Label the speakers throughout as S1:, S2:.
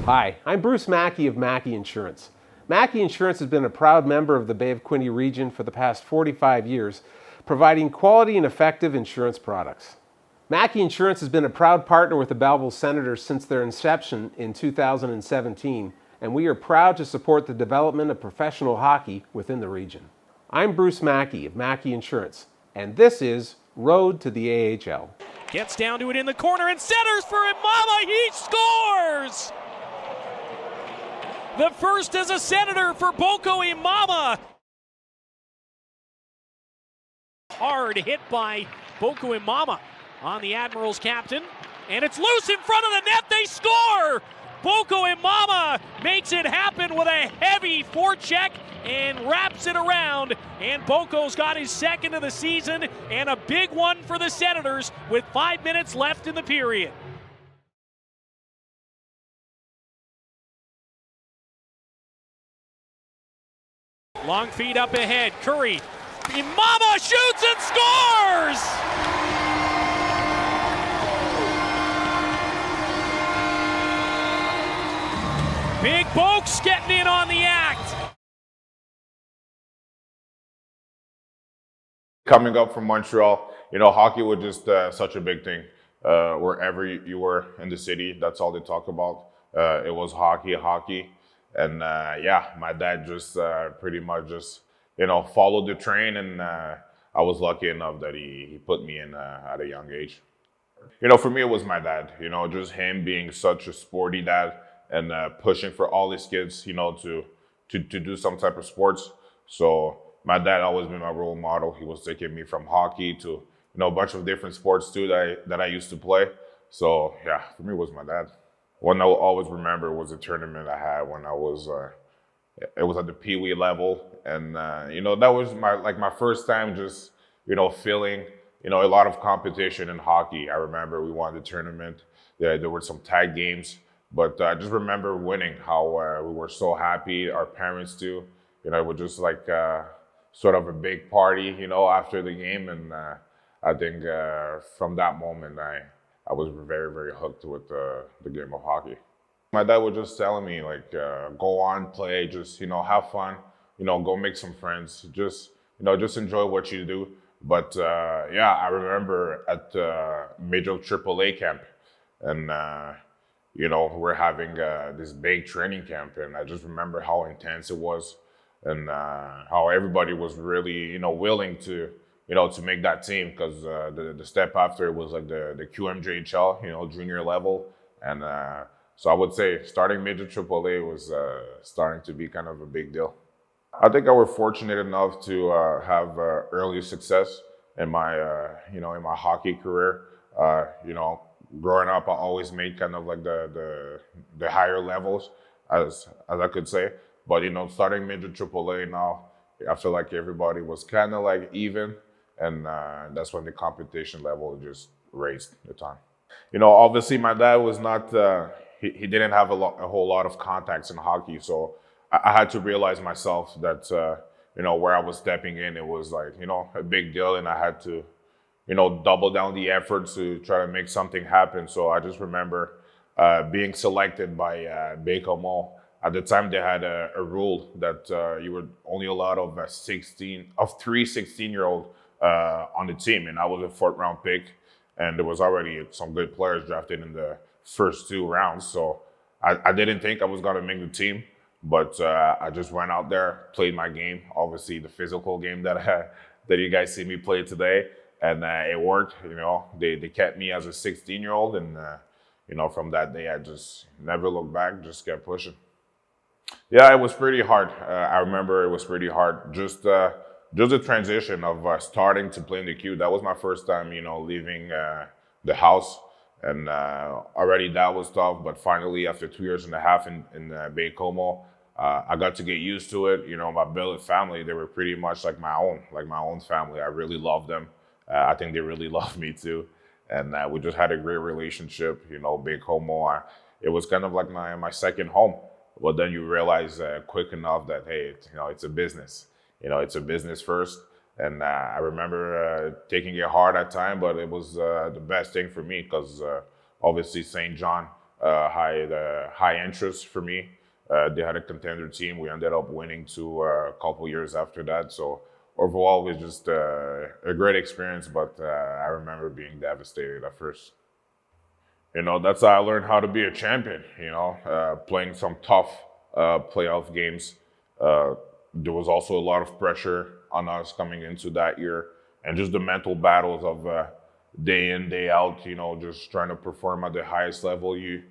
S1: Hi, I'm Bruce Mackay of Mackay Insurance. Mackay Insurance has been a proud member of the Bay of Quinte region for the past 45 years, providing quality and effective insurance products. Mackay Insurance has been a proud partner with the Belleville Senators since their inception in 2017, and we are proud to support the development of professional hockey within the region. I'm Bruce Mackay of Mackay Insurance, and this is Road to the AHL.
S2: Gets down to it in the corner and centers for Imama. He scores! The first as a Senator for Bokondji Imama. Hard hit by Bokondji Imama on the Admirals captain. And it's loose in front of the net. They score! Bokondji Imama makes it happen with a heavy forecheck and wraps it around. And Boko's got his second of the season and a big one for the Senators with 5 minutes left in the period. Long feed up ahead. Curry. Imama shoots and scores! Big Bokes getting in on the act.
S3: Coming up from Montreal, hockey was just such a big thing. Wherever you were in the city, that's all they talk about. It was hockey. And my dad just pretty much just, followed the train, and I was lucky enough that he put me in at a young age. For me, it was my dad, just him being such a sporty dad and pushing for all his kids, to do some type of sports. So my dad always been my role model. He was taking me from hockey to, a bunch of different sports too that I used to play. So yeah, for me, it was my dad. One I will always remember was a tournament I had when I was, it was at the Pee Wee level. And, that was my first time just, feeling, a lot of competition in hockey. I remember we won the tournament. There were some tag games, but I just remember winning, how we were so happy, our parents too. It was just like sort of a big party, after the game. And I think from that moment, I was very, very hooked with the game of hockey. My dad was just telling me, go on, play, just, have fun, go make some friends, just enjoy what you do. But I remember at Major AAA camp, and, we're having this big training camp, and I just remember how intense it was, and how everybody was really, willing to, to make that team, because the step after it was like the QMJHL, junior level. And so I would say starting Major AAA was starting to be kind of a big deal. I think I was fortunate enough to have early success in my, in my hockey career. Growing up, I always made kind of like the higher levels, as I could say. But, starting Major AAA now, I feel like everybody was kind of like even. And that's when the competition level just raised the time. Obviously my dad was not, he didn't have a whole lot of contacts in hockey. So I had to realize myself that, where I was stepping in, it was like, a big deal. And I had to, double down the efforts to try to make something happen. So I just remember being selected by Belleville. At the time, they had a rule that you were only allowed of 3 16-year-olds on the team, and I was a 4th round pick, and there was already some good players drafted in the first 2 rounds. So I didn't think I was gonna make the team, but I just went out there, played my game, obviously the physical game that you guys see me play today, and it worked. They kept me as a 16-year-old, and from that day I just never looked back, just kept pushing. Yeah, it was pretty hard. I remember it was pretty hard. Just the transition of starting to play in the queue. That was my first time, leaving the house. And already that was tough. But finally, after 2.5 years in Belleville, I got to get used to it. My Belleville family, they were pretty much like my own family. I really loved them. I think they really loved me too. And we just had a great relationship. Belleville, it was kind of like my second home. But then you realize quick enough that, hey, it's a business. It's a business first. And I remember taking it hard at time, but it was the best thing for me because obviously St. John high interest for me. They had a contender team. We ended up winning two a couple years after that. So overall, it was just a great experience. But I remember being devastated at first. That's how I learned how to be a champion. Playing some tough playoff games. There was also a lot of pressure on us coming into that year, and just the mental battles of day in, day out. Just trying to perform at the highest level you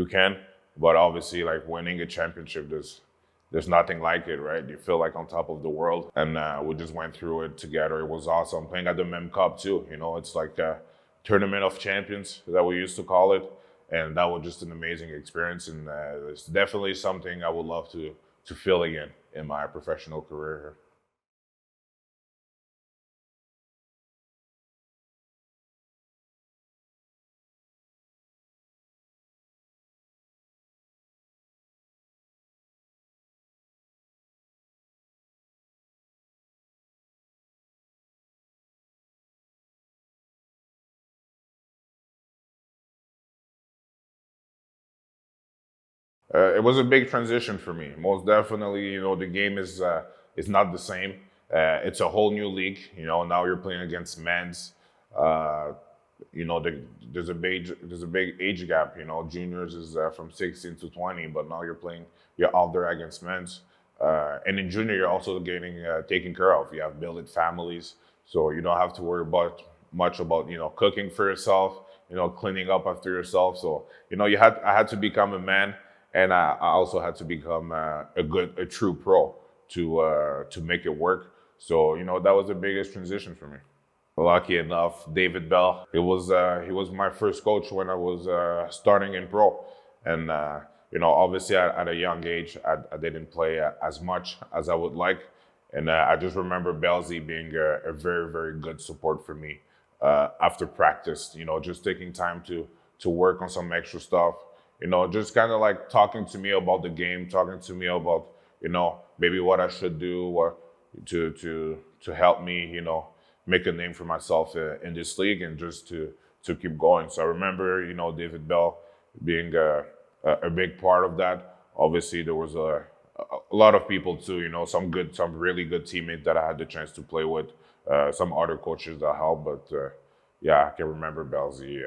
S3: can. But obviously, like winning a championship, there's nothing like it, right? You feel like on top of the world, and we just went through it together. It was awesome. Playing at the Mem Cup too. It's like a tournament of champions that we used to call it, and that was just an amazing experience. And it's definitely something I would love to feel again in my professional career. It was a big transition for me. Most definitely, the game is not the same. It's a whole new league. Now you're playing against men's. There's a big age gap. Juniors is from 16 to 20, but now you're out there against men's. And in junior, you're also getting taken care of. You have built families, so you don't have to worry much about cooking for yourself. Cleaning up after yourself. So I had to become a man. And I also had to become a true pro to make it work. So that was the biggest transition for me. Lucky enough, David Bell. He was my first coach when I was starting in pro, and obviously at a young age I didn't play as much as I would like, and I just remember Bellsy being a very, very good support for me after practice. Just taking time to work on some extra stuff. Just kind of like talking to me about the game, talking to me about, maybe what I should do or to help me, make a name for myself in this league and just to keep going. So I remember, David Bell being a big part of that. Obviously, there was a lot of people too, some really good teammates that I had the chance to play with, some other coaches that helped. But yeah, I can remember Bellsy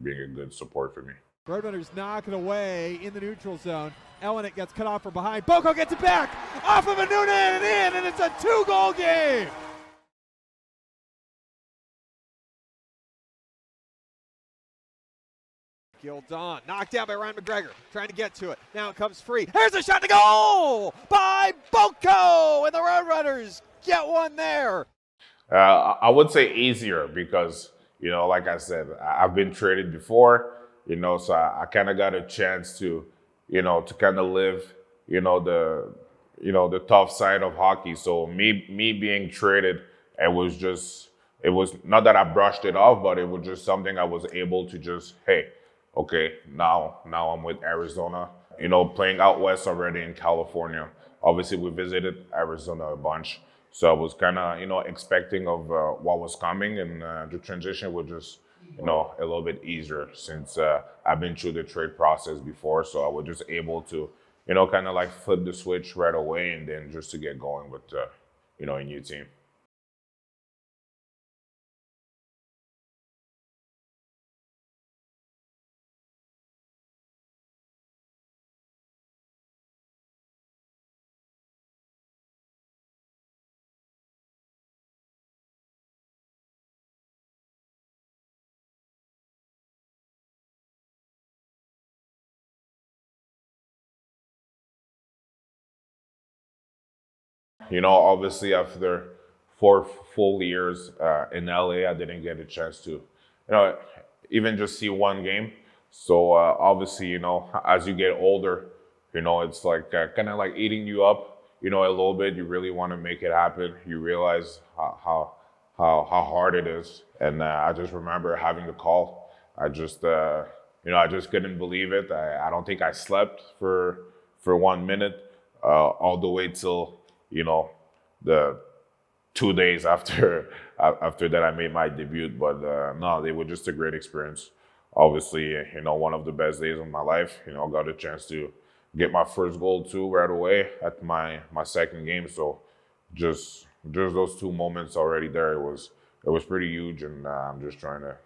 S3: being a good support for me.
S4: Roadrunners knock it away in the neutral zone. Elenick gets cut off from behind. Boko gets it back off of a Noonan and in, and it's a 2-goal game. Gildon knocked down by Ryan McGregor, trying to get to it. Now it comes free. Here's a shot to goal by Boko, and the Roadrunners get one there.
S3: I would say easier because, like I said, I've been traded before. So I kind of got a chance to kind of live, the tough side of hockey. So me being traded, it was not that I brushed it off, but it was just something I was able to just, hey, okay, now I'm with Arizona, playing out west already in California. Obviously, we visited Arizona a bunch. So I was kind of, expecting of what was coming, and the transition was just, a little bit easier since I've been through the trade process before. So I was just able to, kind of like flip the switch right away and then just to get going with, a new team. Obviously after 4 full years in LA, I didn't get a chance to, even just see one game. So obviously, as you get older, it's like kind of like eating you up, a little bit. You really want to make it happen. You realize how hard it is. And I just remember having the call. I just couldn't believe it. I don't think I slept for 1 minute, all the way till, the 2 days after that I made my debut. But no, they were just a great experience. obviously, one of the best days of my life. Got a chance to get my first goal too right away at my second game. So just those two moments already there, it was pretty huge, and I'm just trying to,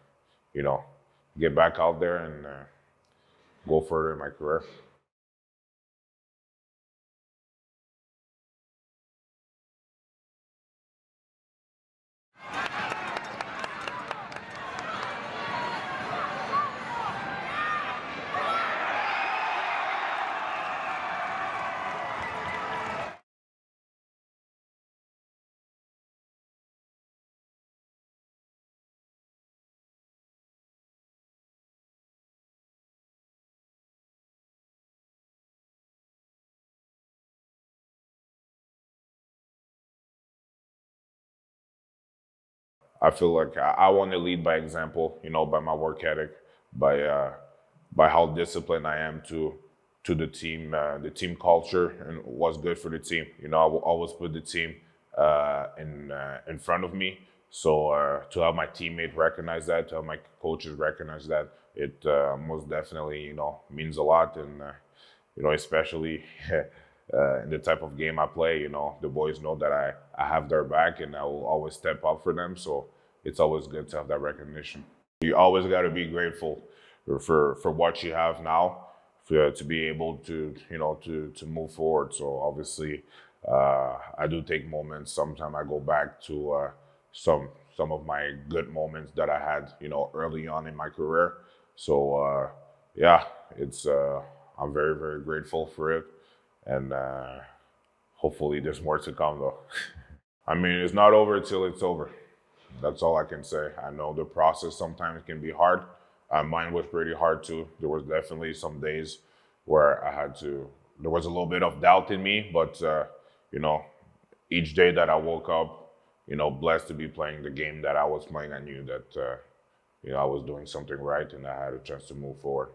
S3: get back out there and go further in my career. I feel like I want to lead by example, by my work ethic, by how disciplined I am to the team culture and what's good for the team. I will always put the team in front of me. So to have my teammate recognize that, to have my coaches recognize that, it most definitely means a lot, and especially. In the type of game I play, the boys know that I have their back and I will always step up for them. So it's always good to have that recognition. You always got to be grateful for what you have now, to be able to to move forward. So obviously, I do take moments. Sometimes I go back to some of my good moments that I had early on in my career. So yeah, it's I'm very, very grateful for it. And hopefully there's more to come though. I mean, it's not over till it's over. That's all I can say. I know the process sometimes can be hard. Mine was pretty hard too. There was definitely some days where there was a little bit of doubt in me, but each day that I woke up, blessed to be playing the game that I was playing, I knew that, I was doing something right and I had a chance to move forward.